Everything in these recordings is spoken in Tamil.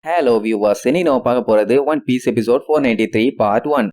Hello viewers, இனி நம்ம பார்க்க போறது One Piece episode 493 part 1.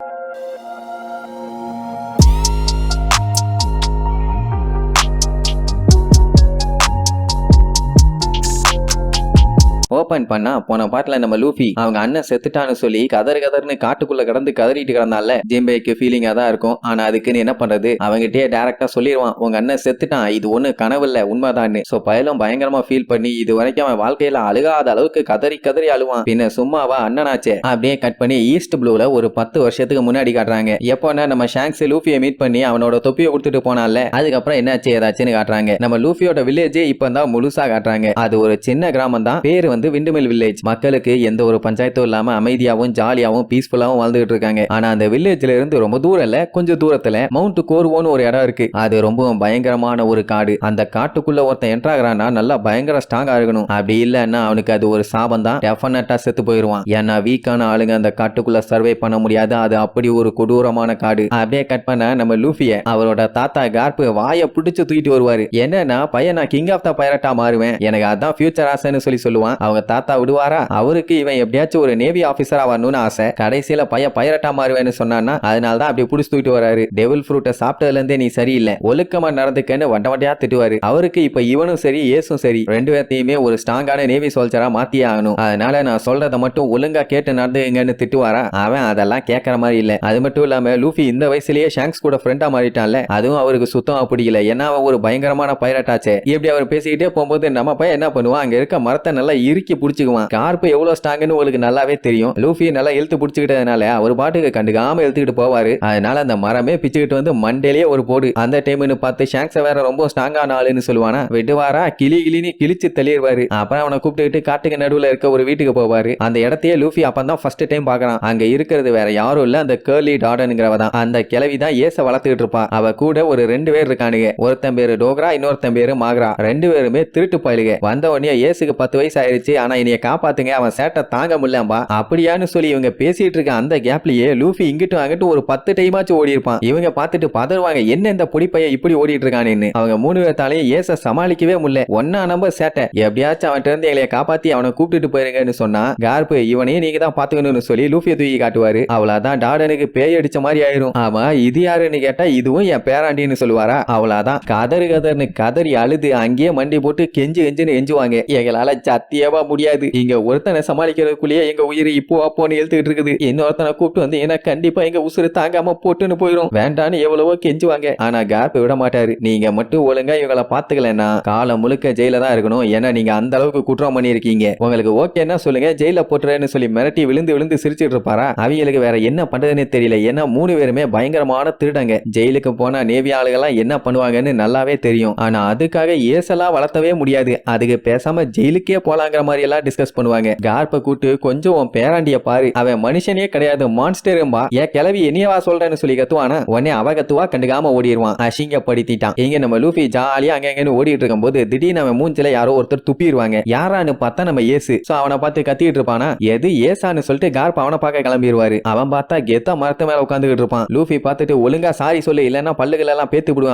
Open பண்ணா போன பாட்டுல நம்ம லூஃபி அவங்க அண்ணன் செத்துட்டான்னு சொல்லி கதர்னு காட்டுக்குள்ள கடந்து கதறிட்டு கிடந்தால ஜிம்பேக்கு ஃபீலிங்கா தான் இருக்கும். ஆனா அதுக்குன்னு என்ன பண்றது, அவங்ககிட்டயே டைரக்டா சொல்லிடுவான் உங்க அண்ணன் செத்துட்டான், இது ஒண்ணு கனவு இல்ல உண்மைதான்னு. சோ பயலும் பயங்கரமா ஃபீல் பண்ணி இது வரைக்கும் அவன் வாழ்க்கையில அழுகாத அளவுக்கு கதறி அழுவான். பின்ன சும்மாவா அண்ணனாச்சே. அப்படியே கட் பண்ணி ஈஸ்ட் ப்ளூல ஒரு 10 வருஷத்துக்கு முன்னாடி காட்டுறாங்க. எப்போன்னா நம்ம ஷாங்க்ஸ் லூஃபியை மீட் பண்ணி அவனோட தொப்பியை கொடுத்துட்டு போனால, அதுக்கப்புறம் என்னாச்சு ஏதாச்சுன்னு காட்டுறாங்க. நம்ம லூஃபியோட வில்லேஜே இப்பதான் முழுசா காட்டுறாங்க. அது ஒரு சின்ன கிராமம் தான், பேரு வந்து விண்டுமில் வில்லேஜ். மக்களுக்கு எந்த ஒரு பஞ்சாயத்தும் இல்லாம அமைதியாவும் ஜாலியாவும் பீஸ்ஃபுல்லாவும் வாழ்ந்துட்டு இருக்காங்க. ஆனா அந்த வில்லேஜ்ல இருந்து ரொம்ப தூரம் இல்ல, கொஞ்சம் தூரத்துல மவுண்ட் கோர்வோன்னு ஒரு இடம் இருக்கு. அது ரொம்ப பயங்கரமான ஒரு காடு. அந்த காட்டுக்குள்ள ஒருத்தன் என்ட்ராகிறான்னா நல்லா பயங்கர ஸ்ட்ராங்கா இருக்கணும். அப்படி இல்லன்னா அவனுக்கு அது ஒரு சாபம் தான், டெஃபினட்டா செத்து போயிருவான். ஏன்னா வீக்கான ஆளுங்க அந்த காட்டுக்குள்ள சர்வே பண்ண முடியாது. அது அப்படி ஒரு கொடூரமான காடு. அப்படியே கட் பண்ண நம்ம லூஃபிய அவரோட தாத்தா கார்ப் வாயை பிடிச்சு தூக்கிட்டு வருவாரு. என்னன்னா பையன் நான் கிங் ஆஃப் த பைரட்டா மாறுவேன், எனக்கு அதான் ஃபியூச்சர் ஆசைன்னு சொல்லுவான். அவங்க தாத்தா விடுவாரா, அவருக்கு இவன் எப்படியாச்சும் ஒரு நேவி ஆபீசரா வரணும்னு ஆசை. கடைசியில பையன் பைரட்டா மாறுவேன்னு சொன்னான்னா அதனாலதான் அப்படி புடிச்சு தூக்கிட்டு வராரு. டெவில் ஃப்ரூட்டை சாப்பிட்டதுல இருந்தே நீ சரியில்லை, ஒழுக்கமா நடந்துக்கன்னு வண்டவண்டியா திட்டுவாரு. அவருக்கு இப்ப இவனும் சரி ஏசும் சரி ரெண்டு பேர்த்தையுமே ஒரு ஸ்ட்ராங்கான நேவி சோல்ஜரா மாத்தியே ஆகணும். அதனால நான் சொல்றத மட்டும் ஒழுங்கா கேட்டு நடந்துங்கன்னு திட்டுவாரா. அவன் அதெல்லாம் கேட்கற மாதிரி இல்ல. அது மட்டும் இல்லாம லூஃபி இந்த வயசுலயே ஷாங்க்ஸ் கூட ஃப்ரெண்டா மாறிட்டான்ல, அதுவும் அவருக்கு சுத்தமா பிடிக்கல. ஏன்னா அவன் ஒரு பயங்கரமான பைரட்டாச்சே. இப்படி அவர் பேசிக்கிட்டே போகும்போது நம்ம பையன் என்ன பண்ணுவான், அங்க இருக்க மரத்தை நல்லா இறுக்கி புடிச்சுக்குவான். கார்ப் எவ்வளவு ஸ்ட்ராங்னு உங்களுக்கு நல்லாவே தெரியும். லூஃபி நல்லா இழுத்து புடிச்சுக்கிட்டதுனால அவர் பாட்டுக்கு கண்டுக்காம இழுத்துக்கிட்டு போவாரு. அதனால அந்த மரமே பிச்சுக்கிட்டு வந்து மண்டேலயே ஒரு போடு. அந்த டைம்னு பார்த்து ஷாங்க்ஸ் வேற ரொம்ப ஸ்ட்ராங்கான ஆளுன்னு சொல்லுவானா, விடுவாரா கிளின்னு கிழிச்சு தள்ளிடுவாரு. அப்புறம் அவனை கூப்பிட்டுக்கிட்டு காட்டுக்கு நடுவுல இருக்க ஒரு வீட்டுக்கு போவாரு. அந்த இடத்தையே லூஃபி அப்பதான் ஃபர்ஸ்ட் டைம் பாக்குறான். அங்க இருக்கிறது வேற யாரும் இல்ல, அந்த கர்லி டார்டன்ங்கிறவ தான். அந்த கிழவி தான் ஏச வளர்த்துக்கிட்டு இருப்பா. அவ கூட ஒரு 2 பேர் இருக்கானுங்க. ஒருத்தன் பேரு டோக்ரா, இன்னொருத்தன் பேரு மாக்ரா. 2 பேருமே திருட்டு பயலுக. வந்த உடனே ஏசுக்கு 10 வயசு ஆயிருச்சு, ஆனா இனிய காப்பாத்துங்க, அவன் சேட்டை தாங்க முடியலம்பா அப்படியான்னு சொல்லி இவங்க பேசிட்டு இருக்க அந்த கேப்லயே லூஃபி இங்கிட்டும் அங்கிட்டும் ஒரு 10 டைமாச்சும் ஓடி இருப்பான். இவங்க பார்த்துட்டு பதறுவாங்க, என்ன இந்த பொடிப்பைய இப்படி ஓடிட்டு இருக்கானு. அவங்க 3 பேர்த்தாலையும் ஏச சமாளிக்கவே முடியல. ஒன்னா நம்பர் சேட்டை, எப்படியாச்சும் அவன்கிட்ட இருந்து எங்களை காப்பாத்தி அவனை கூப்பிட்டுட்டு போயிருங்கன்னு சொன்னா கார்ப் இவனையும் நீங்க தான் பாத்துக்கணும்னு சொல்லி லூஃபியை தூக்கி காட்டுவாரு. அவ்வளவுதான் டார்டனுக்கு பேய் அடிச்ச மாதிரி ஆயிரும். ஆமா இது யாருன்னு கேட்டா இதுவும் என் பேராண்டின்னு சொல்லுவாரா. அவ்வளவுதான் கதறுன்னு கதறி அழுது அங்கேயே மண்டி போட்டு கெஞ்சுன்னு எஞ்சுவாங்க. எங்களால சத்தியமா முடியாது, இங்க ஒருத்தனை சமாளிக்கிறதுக்குள்ளேயே எங்க உயிர் இப்போ அப்போன்னு எழுத்துக்கிட்டு இருக்குது. இன்னொருத்தனை கூப்பிட்டு வந்து ஏன்னா கண்டிப்பா எங்க உசுறு தாங்காம போட்டுன்னு போயிடும், வேண்டான்னு எவ்வளவோ கெஞ்சுவாங்க. ஆனா கார்ப் விட மாட்டாரு. நீங்க மட்டும் ஒழுங்கா இவங்களை பாத்துக்கலன்னா காலம் முழுக்க ஜெயில தான் இருக்கணும். ஏன்னா நீங்க அந்த அளவுக்கு குற்றம் பண்ணி இருக்கீங்க, உங்களுக்கு ஓகேன்னா சொல்லுங்க ஜெயில போட்டுறேன்னு சொல்லி மிரட்டி விழுந்து சிரிச்சிட்டு இருப்பாரா. அவங்களுக்கு வேற என்ன பண்றதுன்னு தெரியல. ஏன்னா 3 பேருமே பயங்கரமான திருடங்க. ஜெயிலுக்கு போனா நேவி ஆளுகெல்லாம் என்ன பண்ணுவாங்கன்னு நல்லாவே தெரியும். ஆனா அதுக்காக ஏசெல்லாம் வளர்த்தவே முடியாது. அதுக்கு பேசாம ஜெயிலுக்கே போலாங்கிற மாதிரி எல்லாம் டிஸ்கஸ் பண்ணுவாங்க. கார்ப்ப கூட்டு கொஞ்சம் உன் பேராண்டிய பாரு, அவன் மனுஷனே கிடையாது மான்ஸ்டரும்பா, ஏன் கிளவி என்னையவா சொல்றேன்னு சொல்லி கத்துவானா. உடனே அவ கத்துவா கண்டுக்காம ஓடிடுவான். அசிங்கப்படுத்திட்டான். இங்க நம்ம லூஃபி ஜாலியா அங்கன்னு ஓடிட்டு இருக்கும் போது திடீர்னு அவன் மூஞ்சில யாரோ ஒருத்தர் துப்பிடுவாங்க. யாரான்னு பார்த்தா நம்ம ஏசு. சோ அவனை பார்த்து கத்திட்டு இருப்பானா, எது ஏசான்னு சொல்லிட்டு கார்ப் அவனை பார்க்க கிளம்பிடுவாரு. அவன் பார்த்தா கெத்தா மரத்து மேல உட்காந்துட்டு இருப்பான். லூஃபி பார்த்துட்டு ஒழுங்கா சாரி சொல்லு இல்லன்னா பல்லுகள் எல்லாம் பேத்து விடுவான்.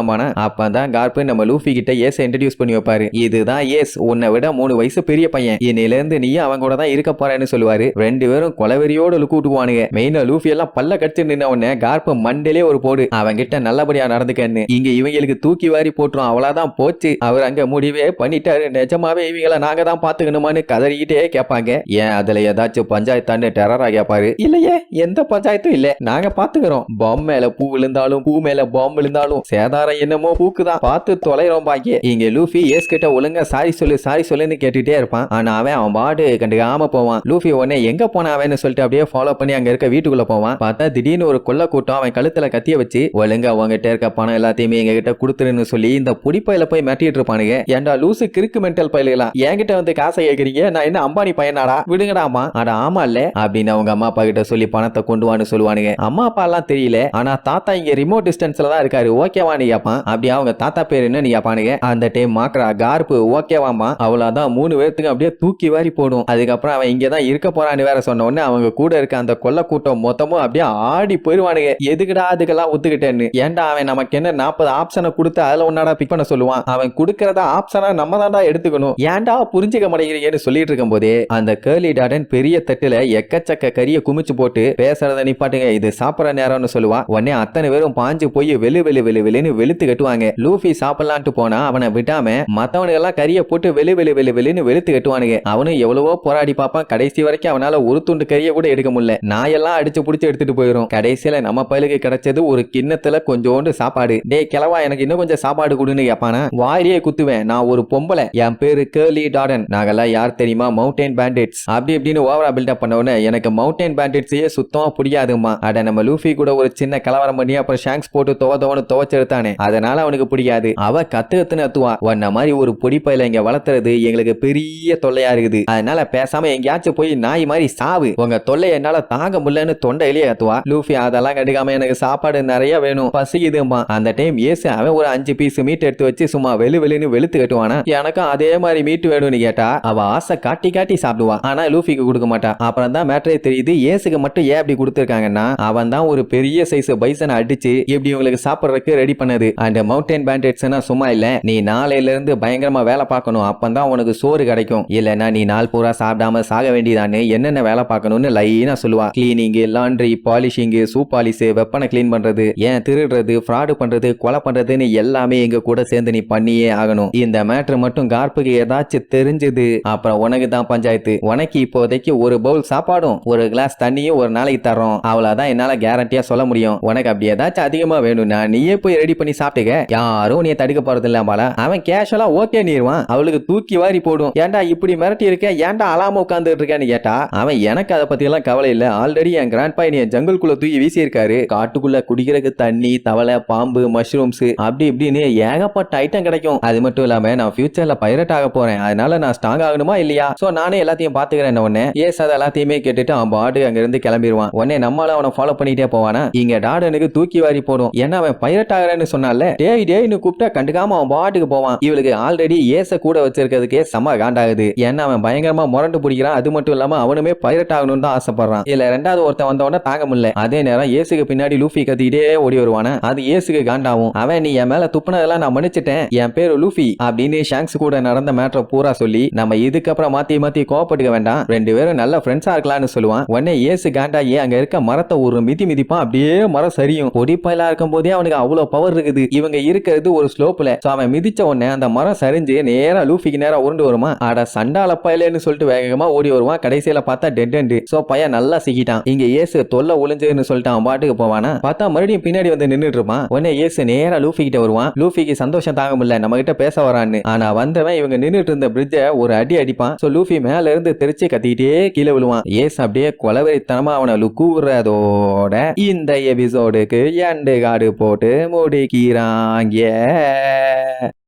அப்பதான் கார்ப் நம்ம லூஃபி கிட்ட ஏச இன்ட்ரோடியூஸ் பண்ணி வைப்பாரு. இதுதான் ஏஸ், உன்னை விட 3 வயசு பெரிய பையன், இன்னையில இருந்து நீ அவங்க கூட தான் இருக்க போறேன்னு சொல்லுவாரு. 2 பேரும் கொலவெறியோட லுக்கூட்டுவானுங்க. மெயினா லூஃபி எல்லாம் பல்ல கடிச்சு நின்ன உடனே கார்ப் மண்டலே ஒரு போடு, அவங்க கிட்ட நல்லபடியா நடந்துக்கன்னு. இங்க இவங்களுக்கு தூக்கி வாரி போட்டுரும், அவ்வளவுதான் போச்சு, அவர் அங்க முடிவே பண்ணிட்டாரு. நிஜமாவே இவங்களை நாங்க தான் பாத்துக்கணுமான்னு கதறிக்கிட்டே கேட்பாங்க. ஏன் அதுல ஏதாச்சும் பஞ்சாயத்தான்னு டெரரா கேட்பாரு. இல்லையே எந்த பஞ்சாயத்தும் இல்ல, நாங்க பாத்துக்கிறோம். பாம் மேல பூ விழுந்தாலும் பூ மேல பாம் விழுந்தாலும் சேதாரம் என்னமோ பூக்குதான், பார்த்து தொலைறோம் பாக்கிய. இங்க லூஃபி ஏஸ் கிட்ட ஒழுங்கா சாரி சொல்லுன்னு கேட்டுட்டே இருப்பான். ஆனா அவன் பாடு கண்டுக்காம போவான். லூஃபி உடனே எங்க போன அவன்னு சொல்லிட்டு அப்படியே ஃபாலோ பண்ணி அங்க இருக்க வீட்டுக்குள்ள போவான். பார்த்தா திடீர்னு ஒரு கொள்ள கூட்டம் அவன் கழுத்துல கத்திய வச்சு ஒழுங்கா உங்ககிட்ட இருக்க பணம் எல்லாத்தையுமே எங்க கிட்ட கொடுத்துருன்னு சொல்லி இந்த புடிப்பையில போய் மிரட்டிட்டு இருப்பானுங்க. ஏன்டா லூசு கிறுக்கு மென்டல் பயிலாம் என்கிட்ட வந்து காசை கேக்குறீங்க, நான் என்ன அம்பானி பையனாடா, விடுங்கடாமா. அட ஆமா இல்ல அப்படின்னு அவங்க அம்மா அப்பா கிட்ட சொல்லி பணத்தை கொண்டு வான்னு சொல்லுவானுங்க. அம்மா அப்பா எல்லாம் தெரியல, ஆனா தாத்தா இங்க ரிமோட் டிஸ்டன்ஸ்ல தான் இருக்காரு, ஓகேவா நீ கேப்பான். அப்படியே அவங்க தாத்தா பேர் என்ன நீ கேப்பானுங்க. அந்த டைம் மாக்ரா கார்ப் ஓகேவாமா. அவ்வளவுதான் 3 பேர்த்துக்கு அப்படியே தூக்கி வாரி போடும். அதுக்கப்புறம் அவன் இங்கதான் இருக்க போறான்னு வேற சொன்ன உடனே அவங்க கூட இருக்க அந்த கொல்ல கூட்டம் மொத்தமும் அப்படியே ஆடி போயிருவானுங்க. எதுக்குடா அதுக்கெல்லாம் ஒத்துக்கிட்டேன்னு. ஏன்டா அவன் நமக்கு என்ன 40 ஆப்ஷனை கொடுத்து அதுல ஒன்னாடா பிக் பண்ண சொல்லுவான். அவன் கொடுக்கறத ஆப்ஷனா நம்ம தான்டா எடுத்துக்கணும். ஏன்டா புரிஞ்சுக்க மாட்டேங்கிறீங்கன்னு சொல்லிட்டு இருக்கும் போதே அந்த கேர்லி டார்டன் பெரிய தட்டுல எக்கச்சக்க கறியை குமிச்சு போட்டு பேசுறத நிப்பாட்டுங்க, இது சாப்பிடற நேரம்னு சொல்லுவா. உடனே அத்தனை பேரும் பாஞ்சு போய் வெளுன்னு வெளுத்து கட்டுவாங்க. லூஃபி சாப்பிடலான்ட்டு போனா அவனை விடாம மத்தவனுக்கு எல்லாம் கறியை போட்டு வெளுன்னு வெளுத்து கட்டுவானுங்க. அவனும் எவ்வளவோ போராடி பார்ப்பான். கடைசி வரைக்கும் அவனால ஒரு துண்டு கறியை கூட எடுக்க முடியல. நாயெல்லாம் அடிச்சு புடிச்சு எடுத்துட்டு போயிரும். கடைசியில நம்ம பயலுக்கு கிடைச்சது ஒரு கிண்ணத்துல கொஞ்சோண்டு சாப்பாடு. டேய் கிழவா, எனக்கு இன்னும் கொஞ்சம் சாப்பாடு கொடுன்னு கேட்பானா. வாயிலே குத்துவேன், நான் ஒரு பொம்பளை, என் பேரு கேர்லி டார்டன், நாங்கெல்லாம் யார் தெரியுமா, மவுண்டைன் பேண்டிட்ஸ் அப்படி இப்படின்னு ஓவரா பில்டப் பண்ணவன எனக்கு மவுண்டைன் பேண்டிட்ஸையே சுத்தமா பிடிக்காதுமா. அட நம்ம லூஃபி கூட ஒரு சின்ன கலவரம் பண்ணி அப்புறம் ஷாங்க்ஸ் போட்டு துவன்னு துவச்செடுத்தானே, அதனால அவனுக்கு பிடிக்காது. அவ கத்துன்னு அத்துவா. உன்ன மாதிரி ஒரு பொடி பையில இங்க வளர்த்துறது எங்களுக்கு பெரிய தொல்லையா இருக்குது. அதனால பேசாம எங்கேயாச்சும் போய் நாய் மாதிரி சாவு, உங்க தொல்லை என்னால தாங்க முடியலன்னு தொண்டையிலேயே கத்துவா. லூஃபி அதெல்லாம் கண்டுக்காம எனக்கு சாப்பாடு நிறைய வேணும், பசிக்குதுமா. அந்த டைம் ஏசு அவன் ஒரு 5 பீஸ் மீட் எடுத்து வச்சு சும்மா வெளுன்னு வெளுத்து கட்டுவானா. எனக்கும் அதே மாதிரி மீட் வேணும்னு கேட்டா அவ ஆசை காட்டி காட்டி சாப்பிடுவா. ஆனா லூஃபிக்கு கொடுக்க மாட்டா. அப்புறம் தான் மேட்டரே தெரியுது, ஏசுக்கு மட்டும் ஏன் அப்படி கொடுத்துருக்காங்கன்னா அவன் தான் ஒரு பெரிய சைஸ் பைசனை அடிச்சு இப்படி உங்களுக்கு சாப்பிடறதுக்கு ரெடி பண்ணது. அந்த மவுண்டைன் பேண்டிட்ஸ்னா சும்மா இல்ல, நீ நாளையில இருந்து பயங்கரமா வேலை பார்க்கணும், அப்பதான் உனக்கு சோறு கிடைக்கும், இல்லன்னா நீ நாள் பூரா சாப்பிடாம சாக வேண்டியதானு என்னென்ன வேலை பார்க்கணும்னு லைனா சொல்லுவா. Cleaning, laundry, polishing, shoe polish, வெப்பனை கிளீன் பண்றது, ஏன் திருடுறது, ஃப்ராடு பண்றது, கொலை பண்றதுன்னு எல்லாமே எங்க கூட சேர்ந்து நீ பண்ணியே ஆகணும். இந்த மேட்ரு மட்டும் கார்ப்புக்கு ஏதாச்சும் தெரிஞ்சது அப்புறம் உனக்கு தான் பஞ்சாயத்து. உனக்கு இப்போதைக்கு ஒரு பவுல் சாப்பாடும் ஒரு கிளாஸ் தண்ணியும் ஒரு நாளைக்கு தரோம், அவ்வளவுதான் என்னால கேரண்டியா சொல்ல முடியும். உனக்கு அப்படி ஏதாச்சும் அதிகமா வேணும்னா நீயே போய் ரெடி பண்ணி சாப்பிட்டுக்க, யாரும் நீ தடுக்க போறது இல்லாமல. அவன் கேஷுவலா ஓகே நீருவான். அவளுக்கு தூக்கி வாரி போடும். ஏன்டா இப்படி மிரட்டி இருக்க, ஏன்டா அலாம உட்கார்ந்துட்டு இருக்கேன்னு கேட்டா அவன் எனக்கு அதை பத்தி எல்லாம் கவலை இல்ல, ஆல்ரெடி என் கிராண்ட்பா என்னைய ஜங்குள்குள்ள தூக்கி வீசி இருக்காரு, காட்டுக்குள்ள குடிக்கிறதுக்கு தண்ணி, தவளை, பாம்பு, மஷ்ரூம்ஸ் அப்படி இப்படின்னு ஏகப்பட்ட ஐட்டம் கிடைக்கும். அது மட்டும் இல்லாம நான் ஃபியூச்சர்ல பைரட் ஆக போறேன், அதனால நான் ஸ்ட்ராங் ஆகணுமா இல்லையா, சோ நானே எல்லாத்தையும் பாத்துக்கிறேன். உடனே ஏஸ் அதை எல்லாத்தையுமே கேட்டுட்டு அவன் பாட்டு அங்க இருந்து கிளம்பிடுவான். உடனே நம்மளால அவனை ஃபாலோ பண்ணிட்டே போவானா. இங்க டார்டனுக்கு தூக்கி வாரி போடும். ஏன்னா அவன் பைரட் ஆகிறேன்னு சொன்னால டேய்னு கூப்பிட்டா கண்டுக்காம அவன் பாட்டுக்கு போவான். இவளுக்கு ஆல்ரெடி ஏச கூட வச்சிருக்கிறதுக்கே செம காண்டாகுது. ஏன்னா அவன் பயங்கரமா முரண்டு பிடிக்கிறான். அது மட்டும் இல்லாம அவனுமே பைரட் ஆகணும்னு தான் ஆசைப்படுறான். இல்ல ரெண்டாவது ஒருத்தன் வந்தவன தாங்க முடியல. அதே நேரம் ஏசுக்கு பின்னாடி லூஃபி கத்திட்டே ஓடி வருவானா. அது ஏசுக்கு காண்டாவும். அவன் நீ என் மேல துப்புனதெல்லாம் நான் மன்னிச்சிட்டேன், என் பேரு லூஃபி அப்படின்னு ஷாங்க்ஸ் கூட நடந்த மேட்டரை பூரா சொல்லி நம்ம இதுக்கப்புறம் மாத்தி கோவப்பட்டுக்க வேண்டாம், ரெண்டு பேரும் நல்ல ஃப்ரெண்ட்ஸா இருக்கலாம்னு சொல்லுவான். உடனே ஏசு காண்டாயி அங்க இருக்க மரத்தை ஒரு மிதிப்பான். அப்படியே மரம் சரியும். பொடிப்பையிலா இருக்கும் போதே அவனுக்கு அவ்வளவு பவர் இருக்குது. இவங்க இருக்கிறது ஒரு ஸ்லோப்ல. அவன் மிதிச்ச உடனே அந்த மரம் சரிஞ்சு நேரா லூஃபிக்கு நேரா உருண்டு வருமா. அட சண்டால பையலேன்னு சொல்லிட்டு வேகமா ஓடி வருவான். கடைசியில பார்த்தா டெட் எண்டு. சோ பையன் நல்லா சிக்கிட்டான். இங்க ஏசு தொல்லை ஒளிஞ்சுன்னு சொல்லிட்டு அவன் பாட்டுக்கு போவானா. பார்த்தா மறுபடியும் பின்னாடி வந்து நின்னுட்டு இருப்பான். உடனே ஏசு நேரா லூஃபி கிட்ட வருவான். லூஃபிக்கு சந்தோஷம் தாங்க முடியல, நம்ம கிட்ட பேச வரான்னு. ஆனா வந்தவன் இவங்க நின்னுட்டு இருந்த பிரிட்ஜை ஒரு அடி அடிப்பான். சோ லூஃபி மேல இருந்து தெரிச்சு கத்திக்கிட்டே கீழே விழுவான். ஏசு அப்படியே கொலவெறித்தனமா அவனை லுக்குறதோட இந்த எபிசோடுக்கு எண்டு கார்டு போட்டு முடிக்கிறாங்க.